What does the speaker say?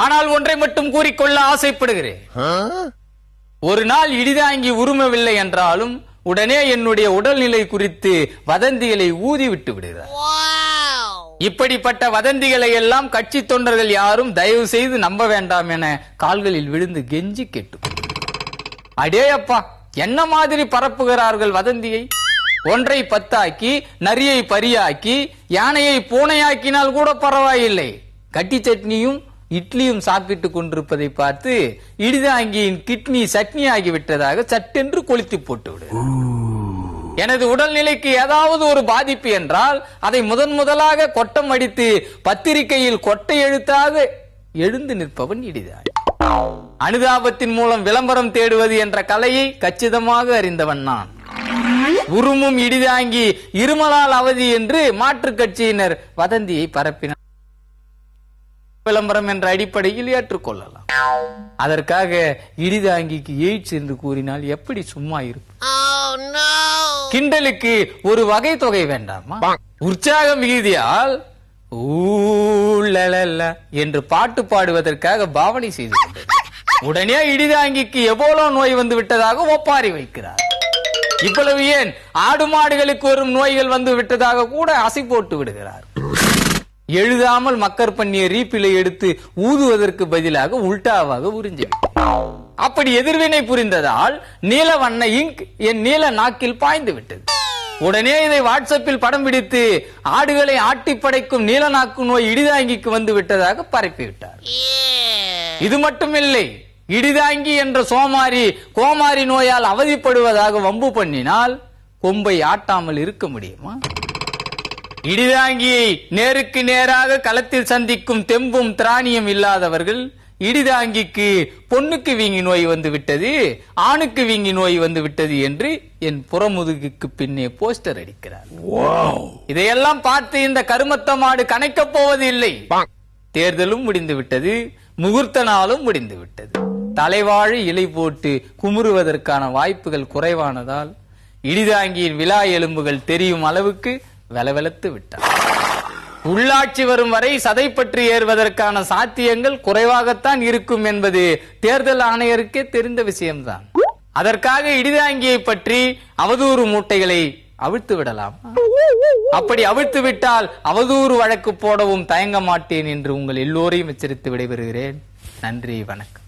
ஆனால் ஒன்றை மட்டும் கூறிக்கொள்ள ஆசைப்படுகிறேன். ஒரு நாள் இடிதாங்கி உருமவில்லை என்றாலும் உடனே என்னுடைய உடல்நிலை குறித்து வதந்திகளை ஊதிவிட்டு விடுகிறார். இப்படிப்பட்ட வதந்திகளை எல்லாம் கட்சி தொண்டர்கள் யாரும் தயவு செய்து நம்ப வேண்டாம் என கால்களில் விழுந்து கெஞ்சி கேட்டு, அடே அப்பா, என்ன மாதிரி பரப்புகிறார்கள் வதந்தியை. ஒன்றை பத்தாக்கி, நரியை பரியாக்கி, யானையை பூனையாக்கினால் கூட பரவாயில்லை, கட்டி சட்னியும் இட்லியும் சாப்பிட்டுக் கொண்டிருப்பதை பார்த்து இடிதாங்கியின் கிட்னி சட்னி ஆகிவிட்டதாக சட்டென்று கொளுத்தி போட்டு விடு. எனது உடல்நிலைக்கு ஏதாவது ஒரு பாதிப்பு என்றால் அதை முதலாக கொட்டம் அடித்து பத்திரிகையில் கொட்டை எழுத்தாக எழுந்து நிற்பவன் இடிதாங்கி. அனுதாபத்தின் மூலம் விளம்பரம் தேடுவது என்ற கலையை கச்சிதமாக அறிந்தவன் நான். உருமும் இடிதாங்கி இருமலால் அவதி என்று மாற்றுக் கட்சியினர் வதந்தியை பரப்பினார். விளம்பரம் என்ற அடிப்படையில் ஏற்றுக்கொள்ளலாம். அதற்காக இடிதாங்கிக்கு எய்ட்ஸ் என்று கூறினால் எப்படி சும்மா இருக்கும்? கிண்டலுக்கு ஒரு வகை தொகை வேண்டாமா? உற்சாக மிகுதியால் ஊழல என்று பாட்டு பாடுவதற்காக பாவனை செய்து கொண்டது. உடனே இடிதாங்கிக்கு எபோலா நோய் வந்து விட்டதாக ஒப்பாரி வைக்கிறார். இவ்வளவு ஏன், ஆடு மாடுகளுக்கு வரும் நோய்கள் வந்து விட்டதாக கூட அசை போட்டு விடுகிறார். எழுதாமல் மக்கர் பண்ணிய ரீப்பிலை எடுத்து ஊதுவதற்கு பதிலாக உல்டாவாக உறிஞ்சிவிட்டார். அப்படி எதிர்வினை புரிந்ததால் நீல வண்ண இங்க் என் நீல நாக்கில் பாய்ந்து விட்டது. உடனே இதை வாட்ஸ்அப்பில் படம் பிடித்து ஆடுகளை ஆட்டி படைக்கும் நீல நாக்கு நோய் இடிதாங்கிக்கு வந்து விட்டதாக பரப்பிவிட்டார். இது மட்டுமில்லை, இடிதாங்கி என்ற சோமாரி கோமாரி நோயால் அவதிப்படுவதாக வம்பு பண்ணினால் கொம்பை ஆட்டாமல் இருக்க முடியுமா? இடிதாங்கியை நேருக்கு நேராக களத்தில் சந்திக்கும் தெம்பும் திராணியும் இல்லாதவர்கள் இடிதாங்கிக்கு பொண்ணுக்கு வீங்கி நோய் வந்து விட்டது, ஆணுக்கு வீங்கி நோய் வந்து விட்டது என்று என் புறமுதுகுக்கு பின்னே போஸ்டர் அடிக்கிறார். இதையெல்லாம் பார்த்து இந்த கருமத்த மாடு கணக்கப் போவது இல்லை. தேர்தலும் முடிந்து விட்டது, முகூர்த்த நாளும் முடிந்து விட்டது. தலைவாழி இலை போட்டு குமுறுவதற்கான வாய்ப்புகள் குறைவானதால் இடிதாங்கியின் விலா எலும்புகள் தெரியும் அளவுக்கு வெலவெலத்து விட்டார். உள்ளாட்சி வரும் வரை சதை பற்றி ஏறுவதற்கான சாத்தியங்கள் குறைவாகத்தான் இருக்கும் என்பது தேர்தல் ஆணையருக்கே தெரிந்த விஷயம்தான். அதற்காக இடிதாங்கியை பற்றி அவதூறு மூட்டைகளை அவிழ்த்து விடலாம். அப்படி அவிழ்த்து விட்டால் அவதூறு வழக்கு போடவும் தயங்க மாட்டேன் என்று உங்கள் எல்லோரையும் எச்சரித்து விடைபெறுகிறேன். நன்றி, வணக்கம்.